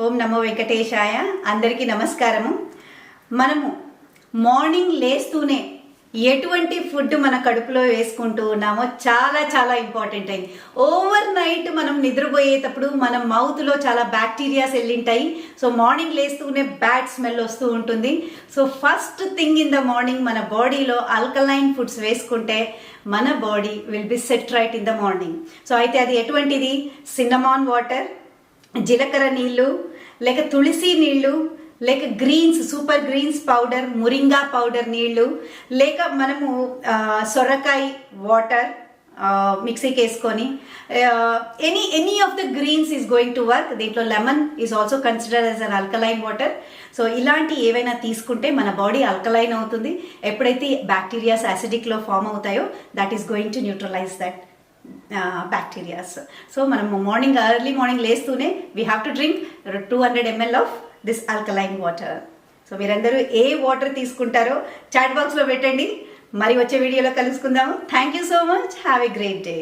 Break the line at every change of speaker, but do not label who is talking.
ఓం నమో వెంకటేశాయ. అందరికీ నమస్కారము. మనము మార్నింగ్ లేస్తూనే ఎటువంటి ఫుడ్ మన కడుపులో వేసుకుంటూ ఉన్నామో చాలా చాలా ఇంపార్టెంట్ అయింది. ఓవర్ నైట్ మనం నిద్రపోయేటప్పుడు మన మౌత్లో చాలా బ్యాక్టీరియాస్ వెళ్ళింటాయి. సో మార్నింగ్ లేస్తూనే బ్యాడ్ స్మెల్ వస్తూ ఉంటుంది. So first thing in the morning మన బాడీలో ఆల్కలైన్ ఫుడ్స్ వేసుకుంటే మన body will be set right in the morning. So అయితే అది ఎటువంటిది? సిన్నమాన్ వాటర్, జీలకర్ర నీళ్ళు, లేక తులసి నీళ్ళు, లేక greens, super greens powder, moringa powder నీళ్ళు, లేక మనము సొరకాయ వాటర్ మిక్సీకి వేసుకొని any of the greens is going to work. దీంట్లో lemon is also consider as an alkaline water. So ఇలాంటి ఏవైనా తీసుకుంటే మన బాడీ ఆల్కలైన్ అవుతుంది. ఎప్పుడైతే బ్యాక్టీరియాస్ యాసిడిక్లో ఫామ్ అవుతాయో that is going to neutralize that bacterias. So మనం ఎర్లీ మార్నింగ్ లేస్తూనే we have to drink 200 ml of this alkaline water. So మీరందరూ ఏ వాటర్ తీసుకుంటారో చాట్ బాక్స్లో పెట్టండి. మరి వచ్చే వీడియోలో కలుసుకుందాము. Thank you so much. Have a great day.